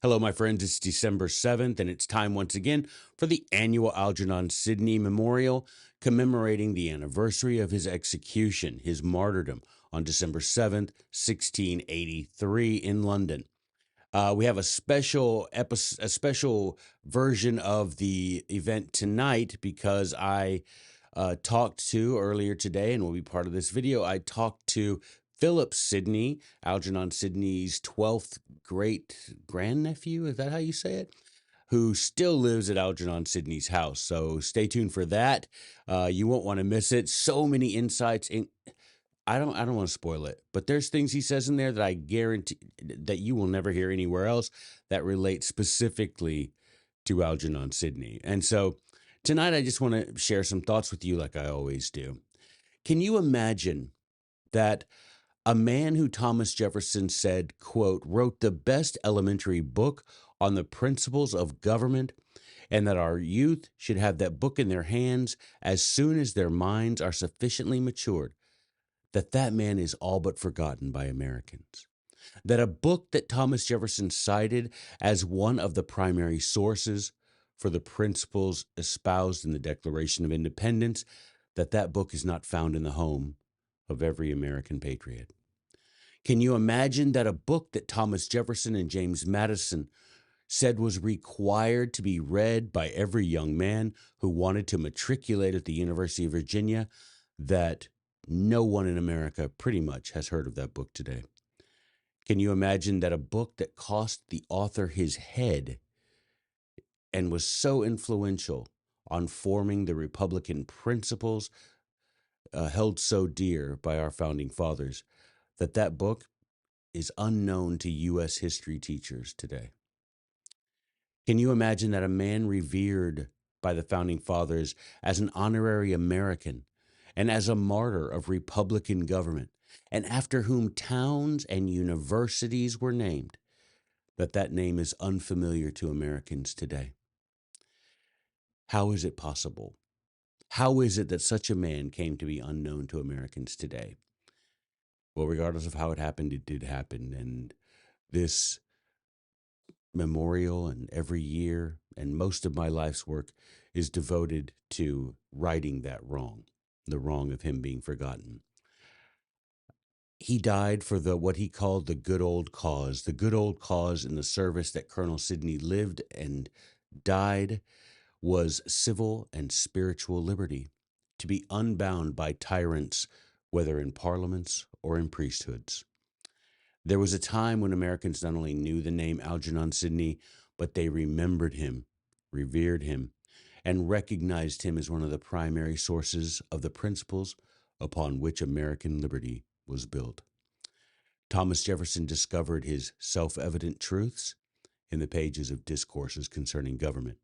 Hello, my friends. It's December 7th, and it's time once again for the annual Algernon Sidney Memorial, commemorating the anniversary of his execution, his martyrdom, on December 7th, 1683 in London. We have a special version of the event tonight because I talked to earlier today, and will be part of this video. I talked to Philip Sidney, Algernon Sidney's 12th great grandnephew. Is that how you say it? Who still lives at Algernon Sidney's house. So stay tuned for that. You won't want to miss it. So many insights. I don't want to spoil it, but there's things he says in there that I guarantee that you will never hear anywhere else that relate specifically to Algernon Sidney. And so tonight I just want to share some thoughts with you like I always do. Can you imagine that a man who Thomas Jefferson said, quote, wrote the best elementary book on the principles of government, and that our youth should have that book in their hands as soon as their minds are sufficiently matured, that man is all but forgotten by Americans? That a book that Thomas Jefferson cited as one of the primary sources for the principles espoused in the Declaration of Independence, that book is not found in the home of every American patriot? Can you imagine that a book that Thomas Jefferson and James Madison said was required to be read by every young man who wanted to matriculate at the University of Virginia, that no one in America pretty much has heard of that book today? Can you imagine that a book that cost the author his head and was so influential on forming the Republican principles held so dear by our founding fathers, that book is unknown to U.S. history teachers today? Can you imagine that a man revered by the founding fathers as an honorary American and as a martyr of Republican government, and after whom towns and universities were named, that name is unfamiliar to Americans today? How is it possible? How is it that such a man came to be unknown to Americans today? Well, regardless of how it happened, it did happen. And this memorial, and every year, and most of my life's work, is devoted to righting that wrong, the wrong of him being forgotten. He died for what he called the good old cause in the service that Colonel Sidney lived and died was civil and spiritual liberty, to be unbound by tyrants, whether in parliaments or in priesthoods. There was a time when Americans not only knew the name Algernon Sidney, but they remembered him, revered him, and recognized him as one of the primary sources of the principles upon which American liberty was built. Thomas Jefferson discovered his self-evident truths in the pages of Discourses Concerning Government.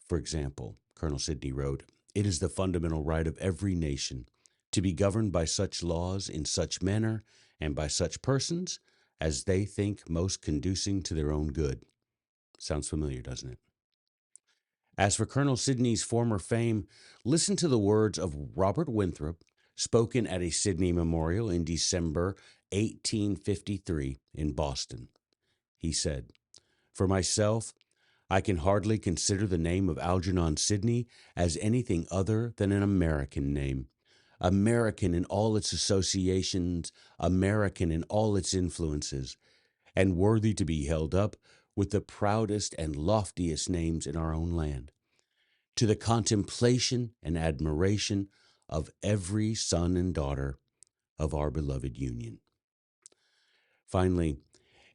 For example, Colonel Sidney wrote, "It is the fundamental right of every nation to be governed by such laws in such manner and by such persons as they think most conducing to their own good." Sounds familiar, doesn't it? As for Colonel Sidney's former fame, listen to the words of Robert Winthrop, spoken at a Sidney memorial in December 1853 in Boston. He said, "For myself, I can hardly consider the name of Algernon Sidney as anything other than an American name. American in all its associations, American in all its influences, and worthy to be held up with the proudest and loftiest names in our own land, to the contemplation and admiration of every son and daughter of our beloved Union." Finally,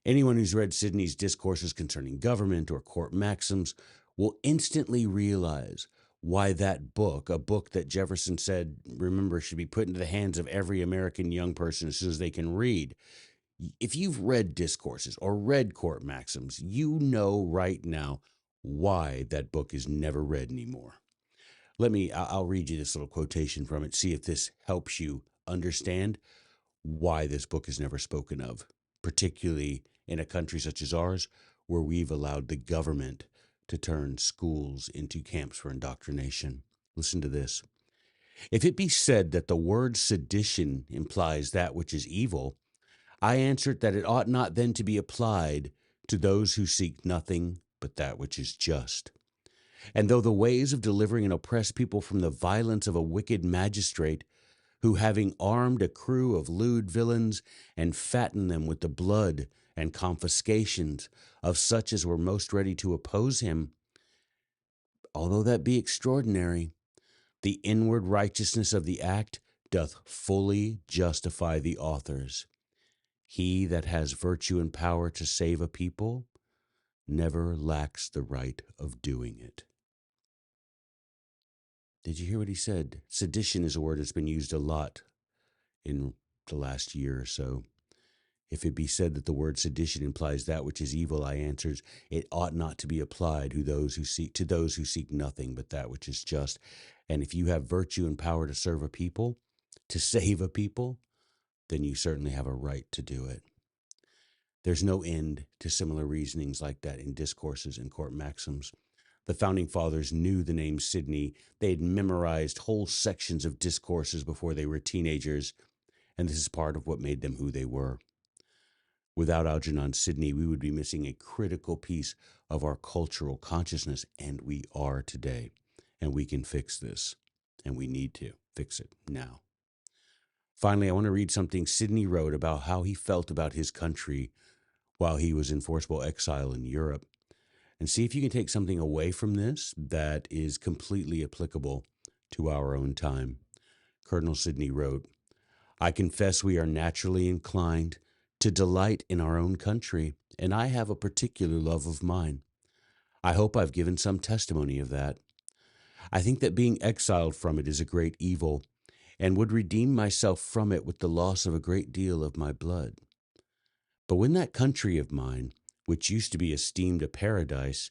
anyone who's read Sidney's Discourses Concerning Government or Court Maxims will instantly realize why that book, a book that Jefferson said, remember, should be put into the hands of every American young person as soon as they can read. If you've read Discourses or read Court Maxims, you know right now why that book is never read anymore. I'll read you this little quotation from it, see if this helps you understand why this book is never spoken of, particularly in a country such as ours, where we've allowed the government to turn schools into camps for indoctrination. Listen to this. "If it be said that the word sedition implies that which is evil, I answer that it ought not then to be applied to those who seek nothing but that which is just. And though the ways of delivering an oppressed people from the violence of a wicked magistrate, who having armed a crew of lewd villains and fattened them with the blood and confiscations of such as were most ready to oppose him, although that be extraordinary, the inward righteousness of the act doth fully justify the authors. He that has virtue and power to save a people never lacks the right of doing it. Did you hear what he said? Sedition is a word that's been used a lot in the last year or so. If it be said that the word sedition implies that which is evil, I answers, it ought not to be applied to those who seek nothing but that which is just. And if you have virtue and power to serve a people, to save a people, then you certainly have a right to do it. There's no end to similar reasonings like that in discourses and court maxims. The founding fathers knew the name Sidney. They had memorized whole sections of discourses before they were teenagers, and this is part of what made them who they were. Without Algernon Sidney, we would be missing a critical piece of our cultural consciousness, and we are today. And we can fix this, and we need to fix it now. Finally, I want to read something Sidney wrote about how he felt about his country while he was in forcible exile in Europe, and see if you can take something away from this that is completely applicable to our own time. Colonel Sidney wrote, "I confess we are naturally inclined to delight in our own country, and I have a particular love of mine. I hope I've given some testimony of that. I think that being exiled from it is a great evil, and would redeem myself from it with the loss of a great deal of my blood. But when that country of mine, which used to be esteemed a paradise,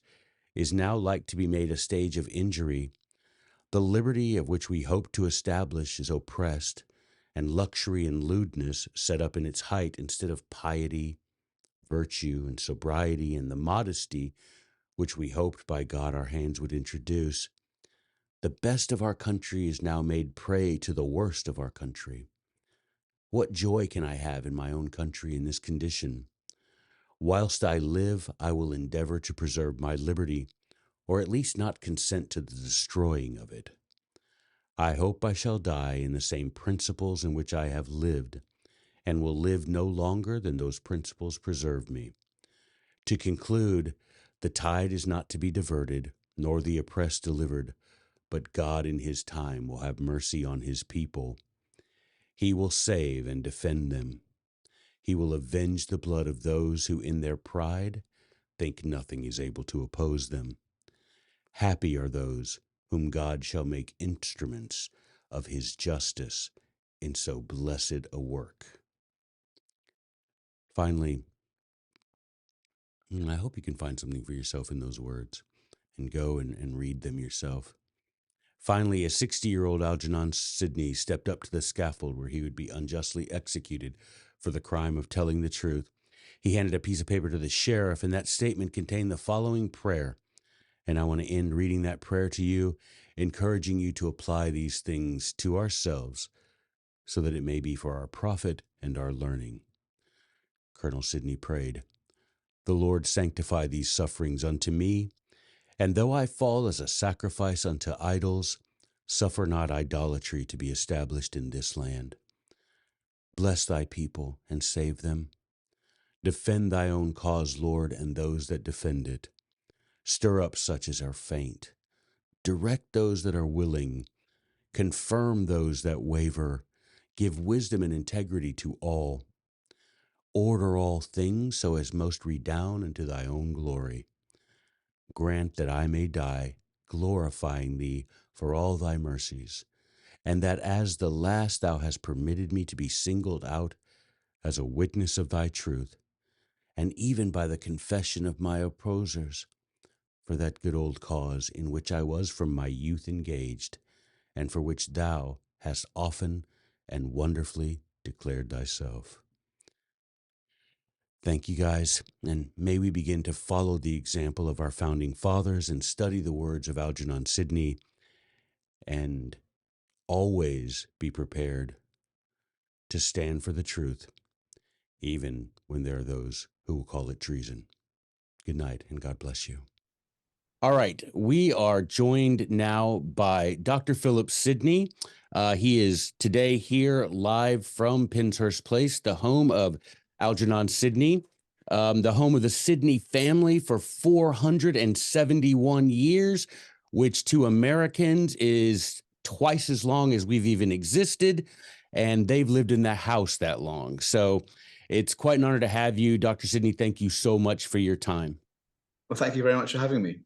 is now like to be made a stage of injury, the liberty of which we hope to establish is oppressed, and luxury and lewdness set up in its height instead of piety, virtue, and sobriety, and the modesty which we hoped by God our hands would introduce. The best of our country is now made prey to the worst of our country. What joy can I have in my own country in this condition? Whilst I live, I will endeavor to preserve my liberty, or at least not consent to the destroying of it. I hope I shall die in the same principles in which I have lived, and will live no longer than those principles preserve me. To conclude, the tide is not to be diverted, nor the oppressed delivered, but God in his time will have mercy on his people. He will save and defend them. He will avenge the blood of those who in their pride think nothing is able to oppose them. Happy are those whom God shall make instruments of his justice in so blessed a work." Finally, I hope you can find something for yourself in those words and go and read them yourself. Finally, a 60-year-old Algernon Sidney stepped up to the scaffold where he would be unjustly executed for the crime of telling the truth. He handed a piece of paper to the sheriff, and that statement contained the following prayer. And I want to end reading that prayer to you, encouraging you to apply these things to ourselves so that it may be for our profit and our learning. Colonel Sidney prayed, "The Lord sanctify these sufferings unto me, and though I fall as a sacrifice unto idols, suffer not idolatry to be established in this land. Bless thy people and save them. Defend thy own cause, Lord, and those that defend it. Stir up such as are faint. Direct those that are willing. Confirm those that waver. Give wisdom and integrity to all. Order all things so as most redound unto thy own glory. Grant that I may die, glorifying thee for all thy mercies, and that as the last thou hast permitted me to be singled out as a witness of thy truth, and even by the confession of my opposers, for that good old cause in which I was from my youth engaged, and for which thou hast often and wonderfully declared thyself." Thank you, guys, and may we begin to follow the example of our founding fathers and study the words of Algernon Sidney, and always be prepared to stand for the truth, even when there are those who will call it treason. Good night, and God bless you. All right, we are joined now by Dr. Philip Sidney. He is today here live from Penshurst Place, the home of Algernon Sidney, the home of the Sidney family for 471 years, which to Americans is twice as long as we've even existed, and they've lived in that house that long. So it's quite an honor to have you, Dr. Sidney. Thank you so much for your time. Well, thank you very much for having me.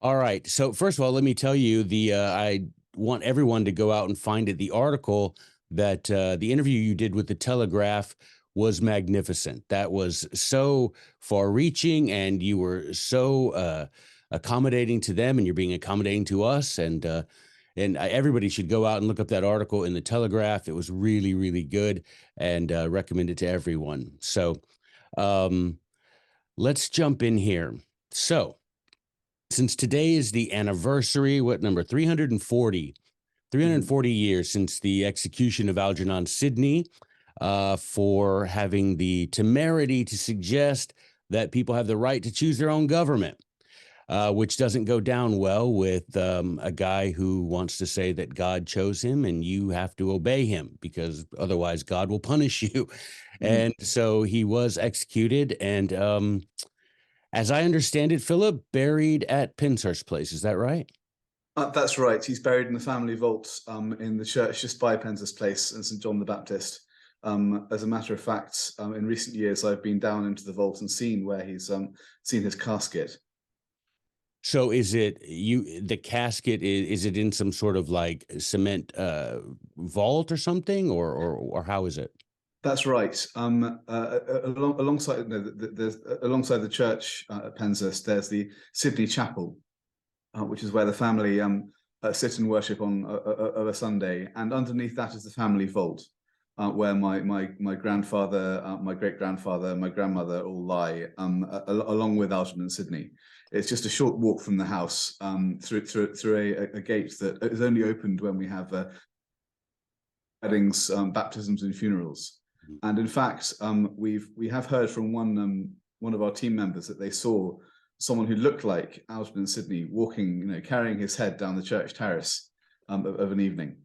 All right. So first of all, let me tell you I want everyone to go out and find it. The article that the interview you did with the Telegraph was magnificent. That was so far-reaching, and you were so accommodating to them, and you're being accommodating to us. And everybody should go out and look up that article in the Telegraph. It was really, really good, and recommend it to everyone. So let's jump in here. So, since today is the anniversary, what number? 340 years since the execution of Algernon Sidney, for having the temerity to suggest that people have the right to choose their own government, which doesn't go down well with a guy who wants to say that God chose him and you have to obey him because otherwise God will punish you. And so he was executed, and as I understand it, Philip, buried at Penshurst Place. Is that right? That's right. He's buried in the family vault in the church just by Penshurst Place and St. John the Baptist. As a matter of fact, in recent years, I've been down into the vault and seen where he's seen his casket. So is it the casket, is it in some sort of like cement vault or something, or how is it? That's right. Alongside alongside the church at Penshurst, there's the Sidney Chapel, which is where the family sit and worship on a Sunday, and underneath that is the family vault, where my grandfather, my great grandfather, my grandmother all lie, along with Algernon Sidney. It's just a short walk from the house, through a gate that is only opened when we have weddings, baptisms, and funerals. And in fact, we have heard from one of our team members that they saw someone who looked like Algernon Sidney walking, carrying his head down the church terrace of an evening.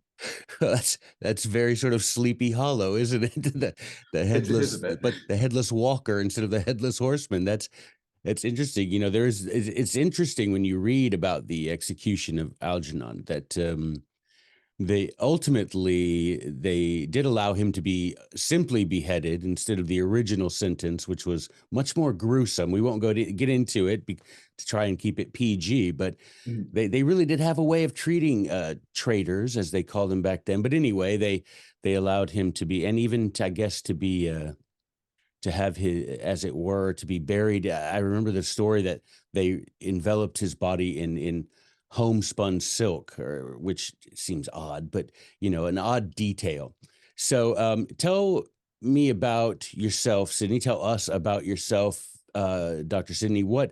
That's very sort of Sleepy Hollow, isn't it? The It is headless, a bit. but the headless walker instead of the headless horseman. That's interesting. It's interesting when you read about the execution of Algernon that they did allow him to be simply beheaded instead of the original sentence, which was much more gruesome. We won't get into it to try and keep it PG, but they really did have a way of treating traitors, as they called them back then. But anyway, they allowed him to be, and even I guess to be to have his, as it were, to be buried. I remember the story that they enveloped his body in homespun silk, which seems odd, but an odd detail. So tell me about yourself, Sidney. Tell us about yourself, Dr. Sidney. What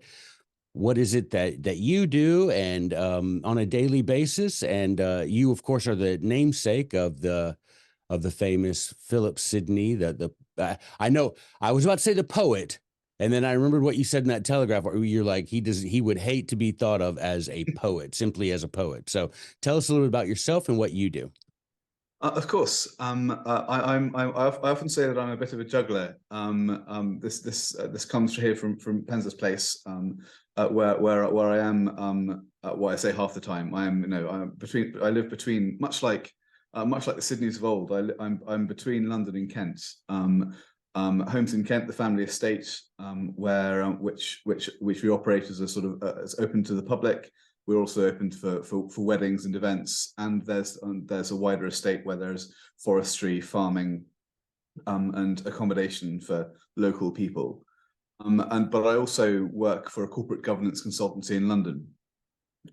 is it that you do and on a daily basis? And you, of course, are the namesake of the famous Philip Sidney. I know I was about to say the poet, and then I remembered what you said in that Telegraph. Where you're like, he would hate to be thought of as a poet, simply as a poet. So tell us a little bit about yourself and what you do. Of course, I often say that I'm a bit of a juggler. This comes here from Penshurst Place, where I am. What I say half the time, I live between, much like the Sidneys of old. I'm between London and Kent. Homes in Kent, the family estate, which we operate as a sort of as open to the public. We're also open for weddings and events, and there's a wider estate where there's forestry, farming, and accommodation for local people. But I also work for a corporate governance consultancy in London,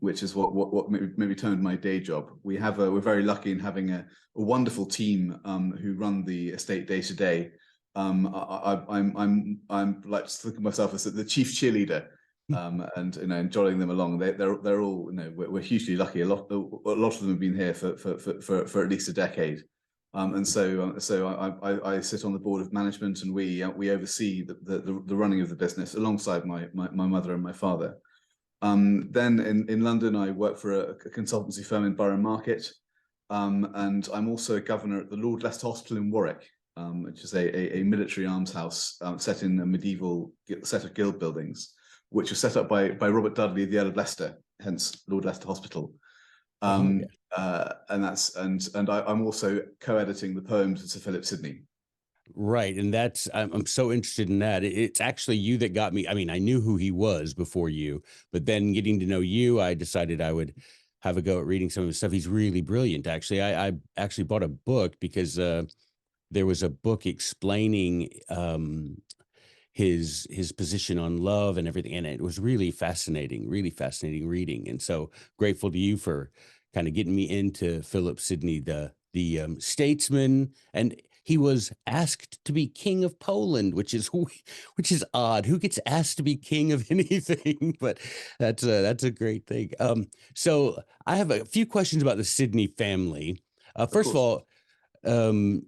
which is what maybe turned my day job. We're very lucky in having a wonderful team who run the estate day to day. I'm like to think of myself as the chief cheerleader. And joining them along, they're all, we're hugely lucky. A lot of them have been here for at least a decade, And so I sit on the board of management, and we oversee the running of the business alongside my mother and my father. Then in London, I work for a consultancy firm in Borough Market, and I'm also a governor at the Lord Leicester Hospital in Warwick, which is a military arms house set in a medieval set of guild buildings, which was set up by Robert Dudley, the Earl of Leicester, hence Lord Leicester Hospital. Oh, yeah. I'm also co-editing the poems of Sir Philip Sidney. Right, and that's I'm so interested in that. It's actually you that got me. I mean, I knew who he was before you, but then getting to know you, I decided I would have a go at reading some of his stuff. He's really brilliant, actually. I actually bought a book because there was a book explaining his position on love and everything, and it was really fascinating reading. And so grateful to you for kind of getting me into Philip Sidney, the statesman. And he was asked to be king of Poland, which is odd. Who gets asked to be king of anything? But that's a great thing. So I have a few questions about the Sidney family. Of First of course. all, um,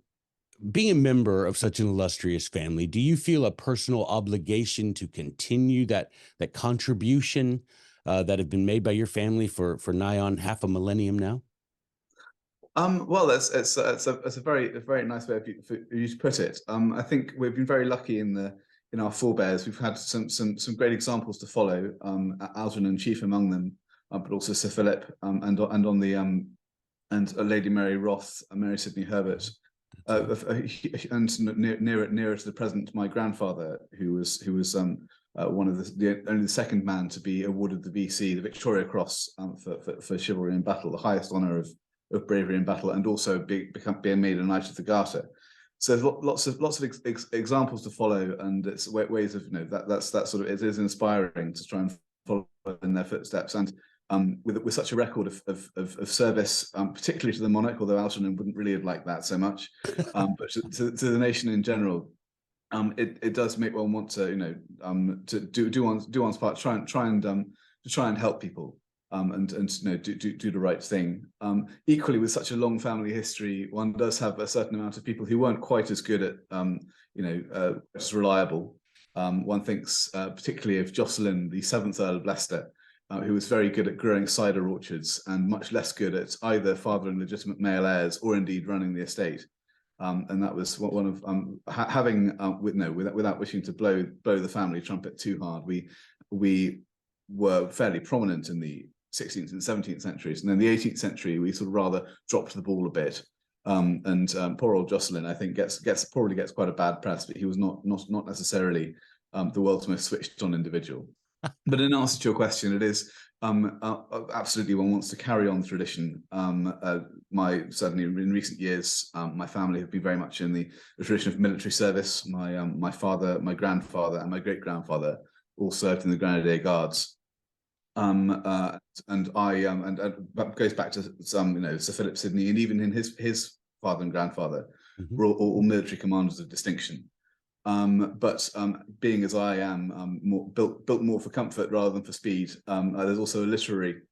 being a member of such an illustrious family, do you feel a personal obligation to continue that contribution that have been made by your family for nigh on half a millennium now? Well, it's a very nice way for you to put it. I think we've been very lucky in our forebears. We've had some great examples to follow. Algernon chief among them, but also Sir Philip, and Lady Mary Roth, Mary Sidney Herbert, and nearer to the present, my grandfather, who was one of only the second man to be awarded the VC, the Victoria Cross, for chivalry in battle, the highest honour of bravery in battle, and also being made a Knight of the Garter. So there's lots of examples to follow, and it's ways of that's sort of, it is inspiring to try and follow in their footsteps. And with such a record of service, particularly to the monarch, although Algernon wouldn't really have liked that so much, but to the nation in general, it does make one want to to do one's part, try and help people. And do the right thing. Equally, with such a long family history, one does have a certain amount of people who weren't quite as good at as reliable. One thinks particularly of Jocelyn, the 7th Earl of Leicester, who was very good at growing cider orchards and much less good at either fathering legitimate male heirs or indeed running the estate. And that was one of having without wishing to blow the family trumpet too hard. We were fairly prominent in the 16th and 17th centuries, and then the 18th century we sort of rather dropped the ball a bit. Poor old Jocelyn, I think, probably gets quite a bad press, but he was not necessarily the world's most switched on individual. But in answer to your question, it is absolutely one wants to carry on tradition. Certainly in recent years, my family have been very much in the tradition of military service. My father, my grandfather, and my great grandfather all served in the Grenadier Guards. And that goes back to Sir Philip Sidney, and even in his father and grandfather were all military commanders of distinction. But being as I am, built more for comfort rather than for speed, there's also a literary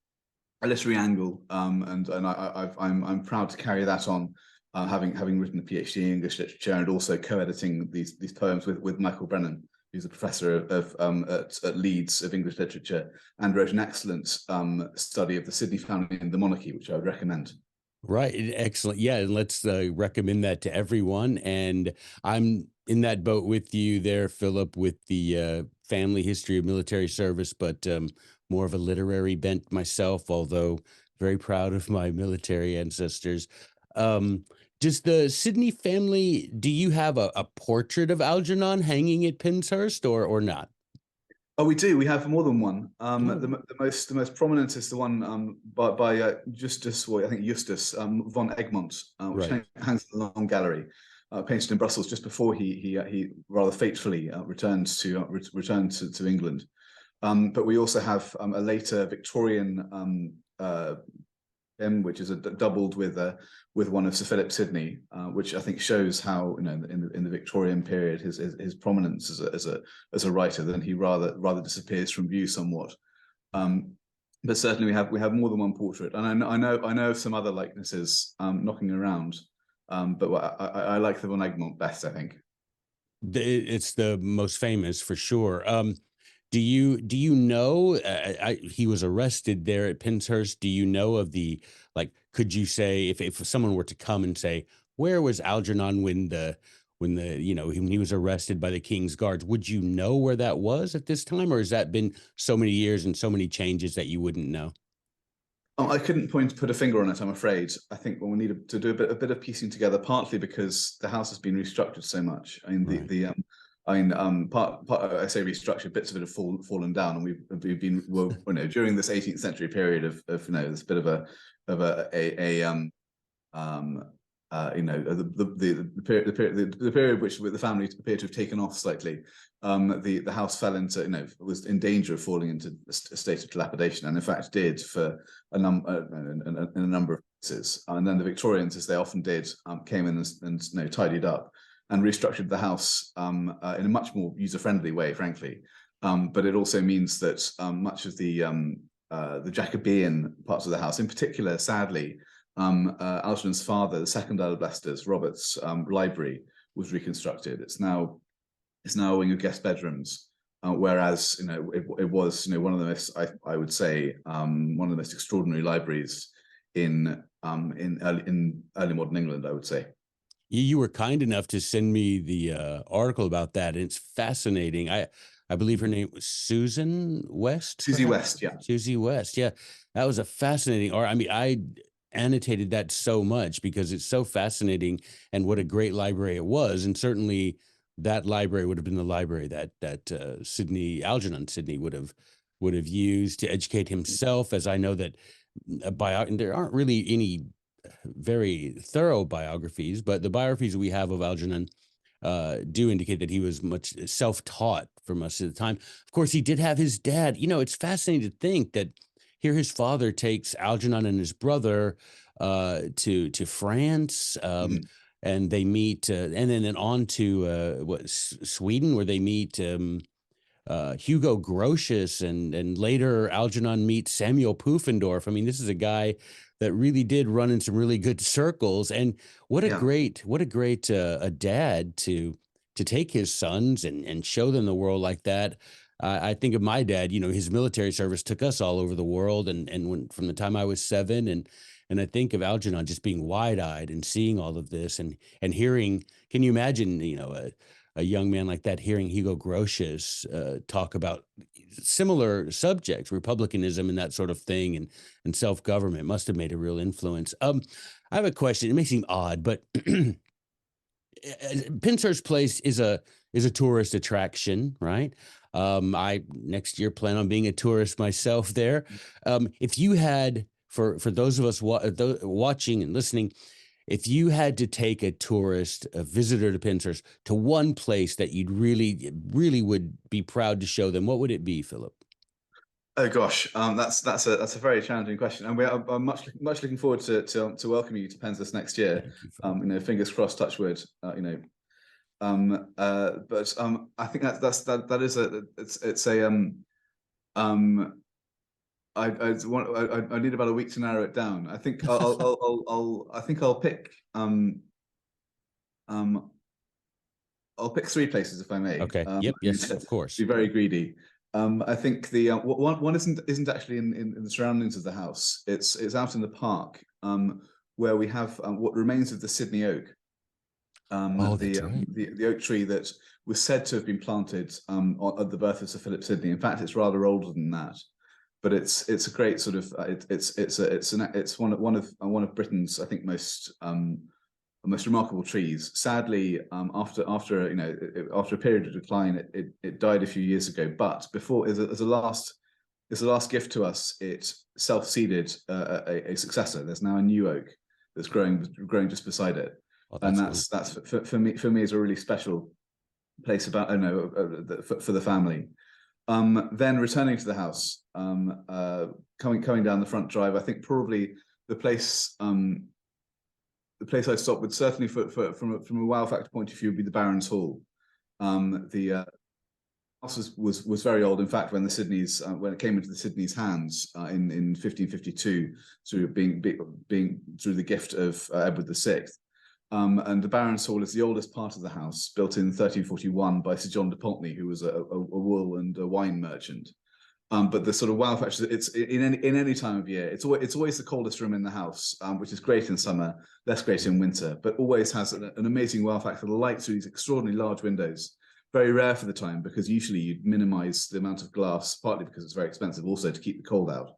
angle, and I'm proud to carry that on, having written a PhD in English literature and also co-editing these poems with Michael Brennan, who's a professor at Leeds of English literature, and wrote an excellent study of the Sidney family and the monarchy, which I would recommend. Right. Excellent. Yeah. And let's recommend that to everyone. And I'm in that boat with you there, Philip, with the family history of military service, but more of a literary bent myself, although very proud of my military ancestors. Does the Sidney family, do you have a portrait of Algernon hanging at Penshurst or not? Oh, we do. We have more than one. Oh. The most prominent is the one by Justus, or I think Justus von Egmont, which Right. hangs in the Long Gallery, painted in Brussels just before he rather fatefully returned to England. But we also have a later Victorian hymn, which is doubled with one of Sir Philip Sidney, which I think shows how in the Victorian period his prominence as a writer, then he rather disappears from view somewhat. But certainly we have more than one portrait, and I know of some other likenesses knocking around. But I like the Von Egmont best, I think. It's the most famous for sure. Do you know he was arrested there at Penshurst? Do you know of the like? Could you say if someone were to come and say, where was Algernon when when he was arrested by the King's Guards? Would you know where that was at this time, or has that been so many years and so many changes that you wouldn't know? I couldn't put a finger on it, I'm afraid. I think we'll need to do a bit of piecing together, partly because the house has been restructured so much. I mean, Right. I say restructured, bits of it have fallen down, and we've been, well, during this 18th century period of this bit of the period which the family appeared to have taken off slightly. The house fell into, was in danger of falling into a state of dilapidation, and in fact did for in a number of cases. And then the Victorians, as they often did, came in and tidied up and restructured the house in a much more user-friendly way, frankly. But it also means that much of the Jacobean parts of the house, in particular, sadly, Algernon's father, the second Earl of Leicester's, Robert's library, was reconstructed. It's now a wing of guest bedrooms, whereas it was one of the most, I would say, one of the most extraordinary libraries in early modern England, I would say. You were kind enough to send me the article about that, and it's fascinating. I believe her name was Susan West, Susie perhaps? West, yeah. Susie West, yeah. That was a fascinating art. I mean, I annotated that so much because it's so fascinating and what a great library it was. And certainly that library would have been the library that Algernon Sidney would have used to educate himself, as I know that there aren't really any very thorough biographies, but the biographies we have of Algernon do indicate that he was much self-taught for much of the time. Of course, he did have his dad. It's fascinating to think that here his father takes Algernon and his brother to France, Mhm. and they meet, and then on to Sweden, where they meet Hugo Grotius, and later Algernon meets Samuel Pufendorf. I mean, this is a guy that really did run in some really good circles, and Yeah. what a great a dad to take his sons and show them the world like that. I think of my dad. His military service took us all over the world, and when from the time I was 7, and I think of Algernon just being wide eyed and seeing all of this and hearing. Can you imagine? A young man like that hearing Hugo Grotius talk about similar subjects, republicanism and that sort of thing, and self government must have made a real influence. I have a question. It may seem odd, but Penshurst Place is a tourist attraction, right? I next year plan on being a tourist myself there. If you had for those of us watching and listening, if you had to take a visitor to Penshurst to one place that you'd really would be proud to show them, what would it be, Philip? Oh gosh, that's a very challenging question, and I'm much looking forward to welcoming you to Penshurst next year. Thank you, Philip. Fingers crossed, touch wood. But I think that is a it's a I need about a week to narrow it down. I think I'll pick I'll pick 3 places if I may. Okay. Yep. Yes. Of course. Be very greedy. I think the one isn't actually in the surroundings of the house. It's out in the park, where we have what remains of the Sidney oak. Oh, that's right. The oak tree that was said to have been planted at the birth of Sir Philip Sidney. In fact, it's rather older than that, but it's a great sort of it's one of Britain's, I think, most remarkable trees. Sadly, after a period of decline, it died a few years ago. But before, as a last gift to us, it self-seeded a successor. There's now a new oak that's growing just beside it. Oh, And that's that's for me is a really special place for the family. Then returning to the house, coming down the front drive, I think probably the place I'd stop with, certainly from a wow factor point of view, would be the Baron's Hall. The house was very old. In fact, when when it came into the Sidneys' hands in 1552, through being through the gift of Edward VI, And the Baron's Hall is the oldest part of the house, built in 1341 by Sir John de Pulteney, who was a wool and a wine merchant. But the sort of wow factor, it's in any time of year, it's always the coldest room in the house, which is great in summer, less great in winter, but always has an amazing wow factor. The light through these extraordinarily large windows, very rare for the time, because usually you'd minimize the amount of glass, partly because it's very expensive, also to keep the cold out.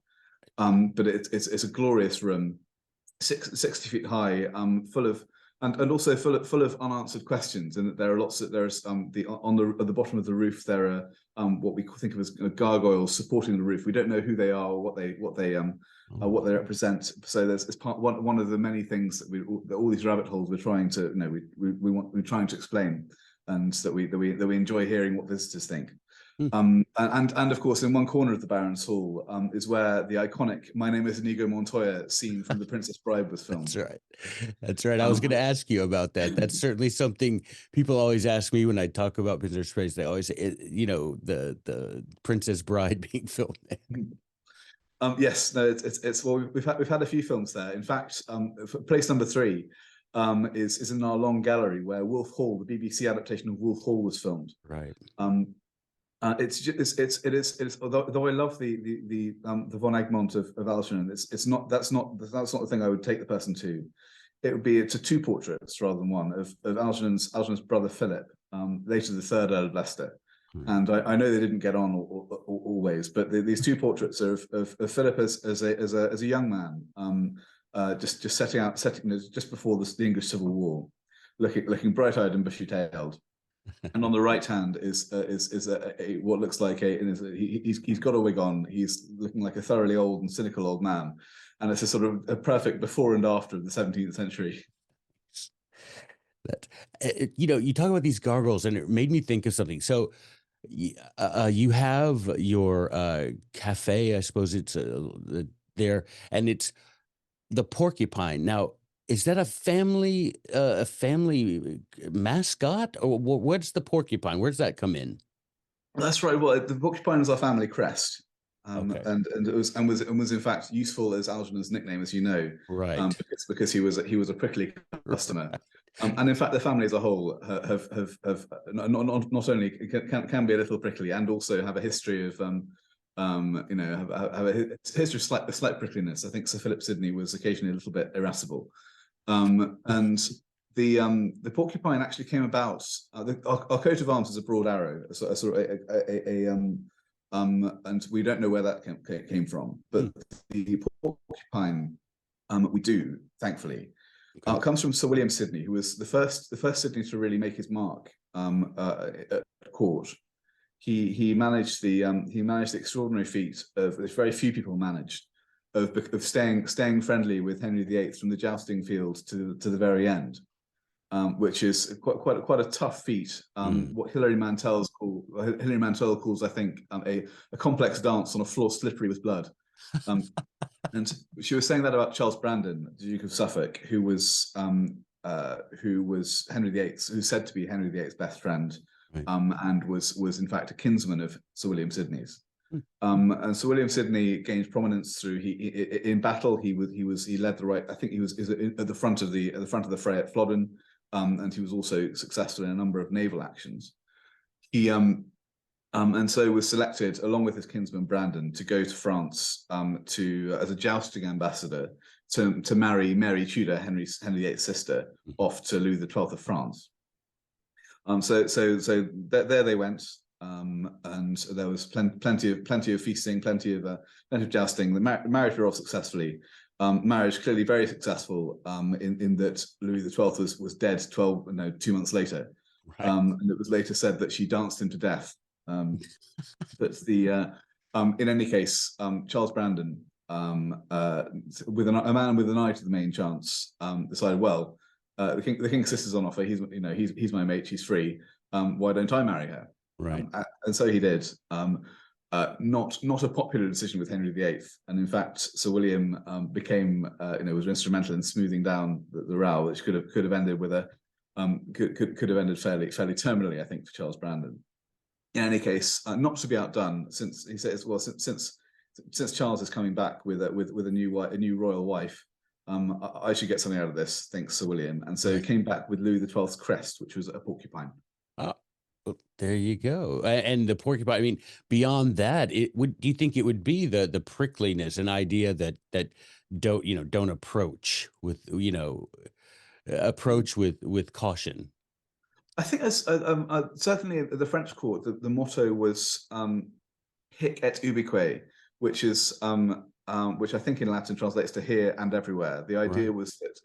But it's a glorious room, 60 feet high, full of and also full of unanswered questions, and that there are lots of at the bottom of the roof there are what we think of as gargoyles supporting the roof. We don't know who they are or what they represent. So there's one of the many things that all these rabbit holes we're trying to we're trying to explain, and that we enjoy hearing what visitors think. And of course, in one corner of the Baron's Hall is where the iconic "My Name is Inigo Montoya" scene from The Princess Bride was filmed. That's right. That's right. I was going to ask you about that. That's certainly something people always ask me when I talk about Princess Bride. They always say, the Princess Bride being filmed there. Yes, no, it's well, we've had a few films there. In fact, place number 3 is in our long gallery where Wolf Hall, the BBC adaptation of Wolf Hall, was filmed. Right. Although I love the von Egmont of Algernon, that's not the thing I would take the person to. It would be to 2 portraits rather than one of Algernon's brother Philip, later the 3rd Earl of Leicester. And I know they didn't get on always, but these 2 portraits are of Philip as a young man, just just before the English Civil War, looking bright-eyed and bushy-tailed. And on the right hand is what looks like he's got a wig on. He's looking like a thoroughly old and cynical old man, and it's a sort of a perfect before and after of the 17th century. That you talk about these gargoyles, and it made me think of something. So you have your cafe, I suppose it's there, and it's the porcupine. Now, is that a family mascot, or what's the porcupine? Where does that come in? That's right. Well, the porcupine is our family crest, Okay. and it was in fact useful as Algernon's nickname, as you know, Right. because he was a prickly customer. And in fact, the family as a whole have not only can be a little prickly, and also have a history of have a history of slight prickliness. I think Sir Philip Sidney was occasionally a little bit irascible. And the porcupine actually came about. Our coat of arms is a broad arrow, and we don't know where that came from. But the porcupine, we do, thankfully, comes from Sir William Sidney, who was the first Sidney to really make his mark at court. He managed the extraordinary feat of which very few people managed, of staying friendly with Henry VIII from the jousting field to the very end, which is quite a tough feat. What Hilary Mantel calls, I think, a complex dance on a floor slippery with blood. And she was saying that about Charles Brandon, the Duke of Suffolk, who was Henry VIII's, who's said to be Henry VIII's best friend, right. And was in fact a kinsman of Sir William Sidney's. And Sir William Sidney gained prominence through in battle. He led the right. I think he was at the front of the fray at Flodden, and he was also successful in a number of naval actions. He and so was selected along with his kinsman Brandon to go to France as a jousting ambassador to marry Mary Tudor, Henry VIII's sister, off to Louis XII of France. So there they went. And there was plenty of feasting, plenty of jousting. The marriage were all successfully. Marriage clearly very successful. In that Louis XII was dead 2 months later, right. And it was later said that she danced him to death. But in any case, Charles Brandon, with a man with an eye to the main chance, decided, well, the king's sister's on offer. He's my mate. She's free. Why don't I marry her? Right. And so he did. Not a popular decision with Henry VIII, and in fact, Sir William was instrumental in smoothing down the row, which could have ended with could have ended fairly terminally, I think, for Charles Brandon. In any case, not to be outdone, since he says, well, since Charles is coming back with a new royal wife, I should get something out of this, thinks Sir William. And so he Right. came back with Louis XII's crest, which was a porcupine. Oh, well, there you go. And the porcupine, I mean, beyond that, do you think it would be the prickliness, an idea that don't approach with, approach with caution? I think as certainly the French court, the motto was "Hic et ubique," which is which I think in Latin translates to here and everywhere. The idea Right. was that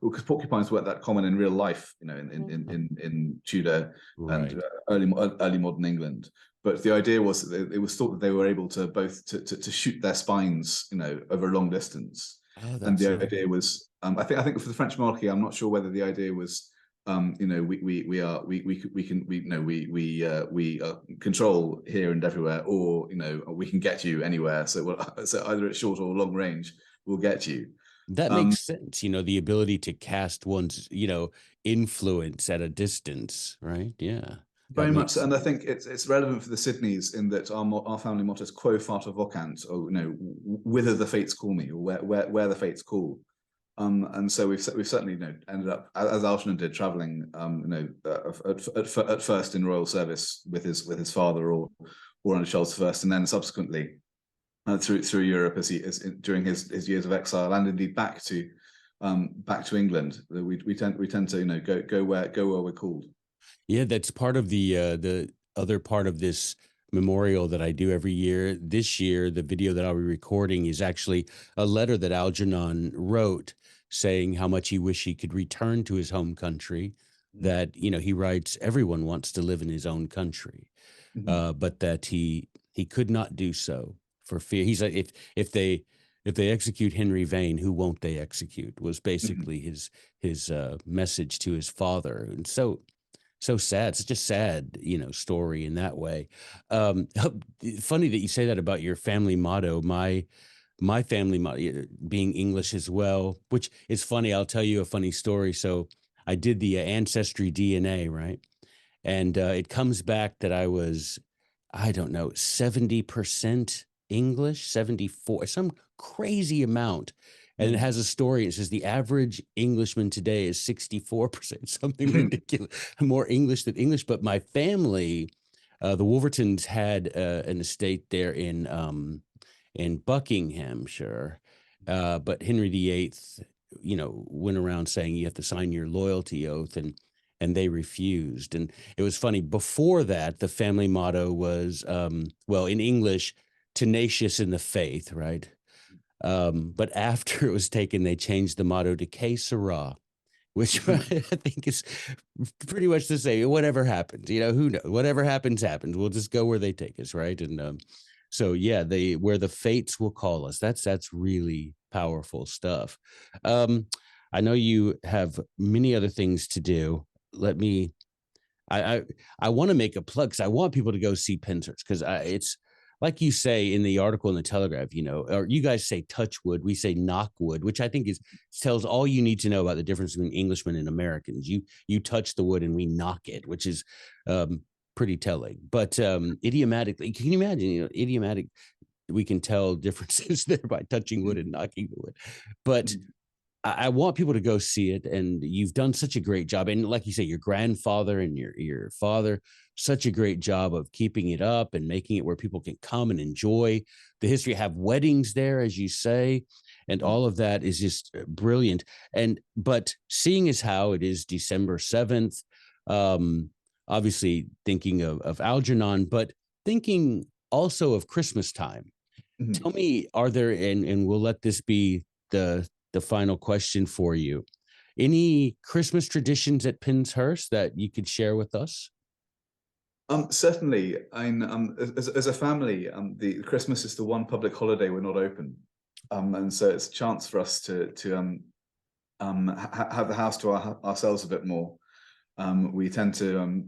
because porcupines weren't that common in real life, in Tudor and Right. early modern England. But the idea was that it was thought that they were able to both to shoot their spines, over a long distance. Oh, And that's the nice. idea was, I think for the French monarchy, I'm not sure whether the idea was we control here and everywhere, or we can get you anywhere. So either at short or long range, we'll get you. That Um, makes sense. The ability to cast one's, influence at a distance, right? Yeah. That very much, makes and I think it's relevant for the Sidneys in that our family motto is "Quo fata vocant," or whither the fates call me, or where the fates call. And so we've certainly ended up, as Algernon did, traveling at first in royal service with his father, or under Charles I, and then subsequently through Europe during his years of exile, and indeed back to England. We tend to go where we're called. Yeah, that's part of the other part of this memorial that I do every year. This year, the video that I'll be recording is actually a letter that Algernon wrote saying how much he wished he could return to his home country. That, he writes, everyone wants to live in his own country, Mm-hmm. but that he could not do so for fear. He's like, if they execute Henry Vane, who won't they execute? Was Mm-hmm. basically his message to his father. And so sad, such a sad, story in that way. Um, Funny that you say that about your family motto. My family motto being English as well, which is funny. I'll tell you a funny story. So I did the ancestry DNA, right? And it comes back that I was, I don't know, 70% English, 74, some crazy amount. And it Mm-hmm. has a story. It says the average Englishman today is 64%, something ridiculous, more English than English. But my family, the Wolvertons had an estate there in Buckinghamshire. But Henry VIII, went around saying you have to sign your loyalty oath, and they refused. And it was funny. Before that, the family motto was, well, in English, tenacious in the faith, right? But after it was taken, they changed the motto to Que Sera, which I think is pretty much to say whatever happens, who knows? Whatever happens, happens. We'll just go where they take us, right? And so yeah, where the fates will call us. That's really powerful stuff. Um, I know you have many other things to do. Let me I I want to make a plug because I want people to go see Pinterest because it's like you say in the article in the Telegraph, or you guys say touch wood, we say knock wood, which I think is tells all you need to know about the difference between Englishmen and Americans. You touch the wood and we knock it, which is um, pretty telling. But idiomatically, can you imagine? Idiomatic, we can tell differences there by touching wood and knocking the wood. But I want people to go see it, and you've done such a great job. And like you say, your grandfather and your father, such a great job of keeping it up and making it where people can come and enjoy the history, have weddings there, as you say, and all of that is just brilliant. But seeing as how it is December 7th, um, obviously thinking of Algernon, but thinking also of Christmas time. Mm-hmm. Tell me, are there, and we'll let this be the final question for you. Any Christmas traditions at Penshurst that you could share with us? Certainly, as a family, the Christmas is the one public holiday we're not open, and so it's a chance for us to have the house to ourselves a bit more. We tend to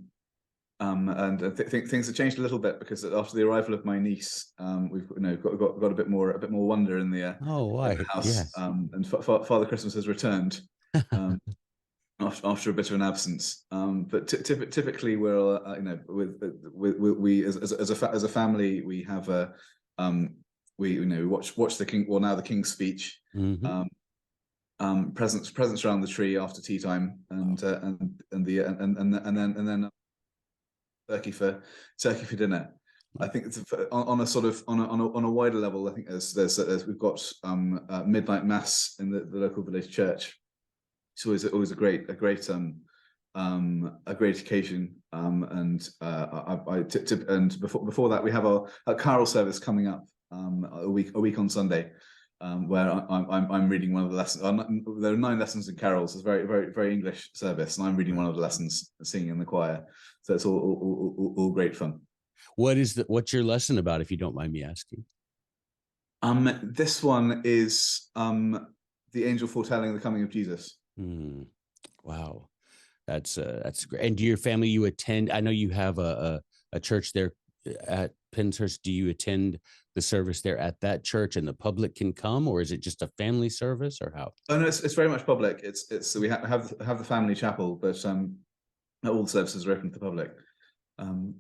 and I think things have changed a little bit because after the arrival of my niece, we've got a bit more wonder Oh, in why? the house, Yes. and Father Christmas has returned. Um, after a bit of an absence. But typically, we're we as a family, we have a we watch the King, well, now the King's Speech. Hmm. presents around the tree after tea time, and then turkey for dinner. I think it's on a sort of on a wider level. I think there's we've got midnight mass in the local village church. It's always a great occasion. And before that we have our carol service coming up a week on Sunday, where I'm reading one of the lessons. There are 9 lessons in carols. It's a very English service, and I'm reading one of the lessons, singing in the choir. So it's all great fun. What's your lesson about, if you don't mind me asking? This one is the angel foretelling the coming of Jesus. Wow, that's great. And do your family, you attend? I know you have a church there at Penshurst. Do you attend the service there at that church, and the public can come, or is it just a family service, or how? Oh no, it's very much public. It's we have the family chapel, but all the services are open to the public.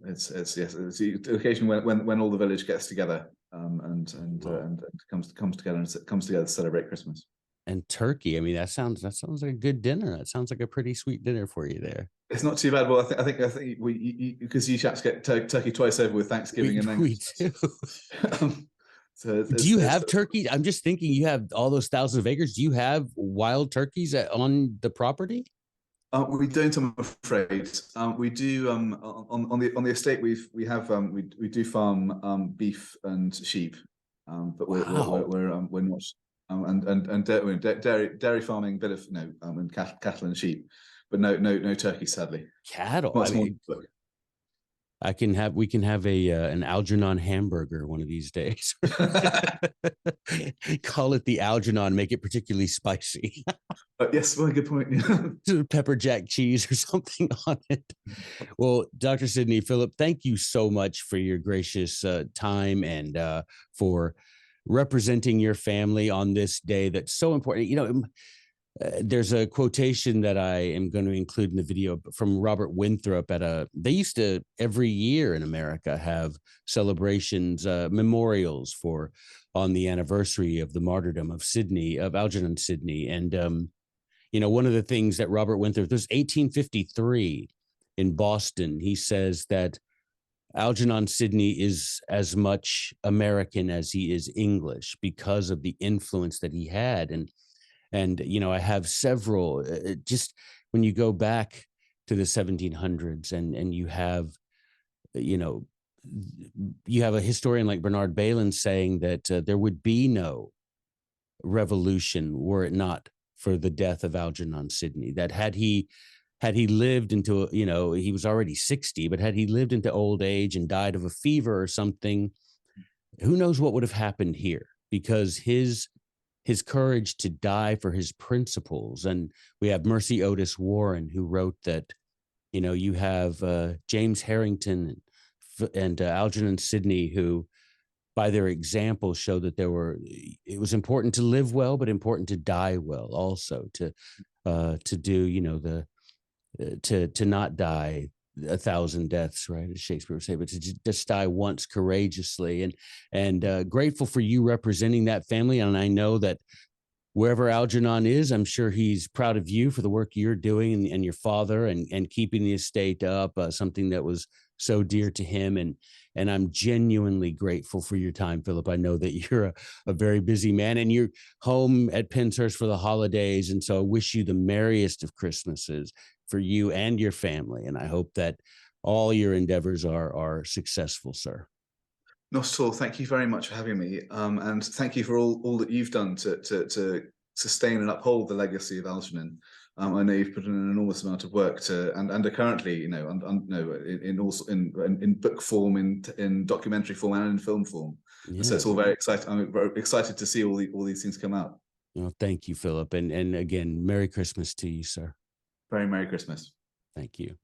It's the occasion when all the village gets together and comes together to celebrate Christmas. And turkey, I mean, that sounds like a good dinner. That sounds like a pretty sweet dinner for you there. It's not too bad. Well, I think because you chaps get turkey twice over with Thanksgiving and then we do. Do you have turkey? I'm just thinking, you have all those thousands of acres. Do you have wild turkeys on the property? We don't, I'm afraid. We do on the estate. We do farm beef and sheep, but we're not. And dairy farming, bit of and cattle and sheep, but no turkey, sadly. Cattle. We can have an Algernon hamburger one of these days. Call it the Algernon, make it particularly spicy. Yes, well, good point. Pepper jack cheese or something on it. Well, Dr. Sidney, Philip, thank you so much for your gracious time and for representing your family on this day that's so important. There's a quotation that I am going to include in the video from Robert Winthrop they used to every year in America have celebrations, memorials on the anniversary of the martyrdom of Algernon Sidney. And, one of the things that Robert Winthrop, this was 1853 in Boston, he says that Algernon Sidney is as much American as he is English because of the influence that he had. And I have several, just when you go back to the 1700s and you have a historian like Bernard Bailyn saying that there would be no revolution were it not for the death of Algernon Sidney, that had he lived into, he was already 60, but had he lived into old age and died of a fever or something, who knows what would have happened here, because his courage to die for his principles. And we have Mercy Otis Warren, who wrote that, you have James Harrington and Algernon Sidney, who by their example show that it was important to live well, but important to die well also, to do, to not die 1,000 deaths, right, as Shakespeare would say, but to just die once courageously. And grateful for you representing that family. And I know that wherever Algernon is, I'm sure he's proud of you for the work you're doing and your father and keeping the estate up, something that was so dear to him. And I'm genuinely grateful for your time, Philip. I know that you're a very busy man and you're home at Penshurst for the holidays. And so I wish you the merriest of Christmases for you and your family. And I hope that all your endeavors are successful, sir. Not at all. Thank you very much for having me. And thank you for all that you've done to sustain and uphold the legacy of Algernon. I know you've put in an enormous amount of work and are currently, in book form, in documentary form, and in film form. Yeah. So it's all very exciting. I'm very excited to see all these things come out. Well, thank you, Philip, and again, Merry Christmas to you, sir. Very Merry Christmas. Thank you.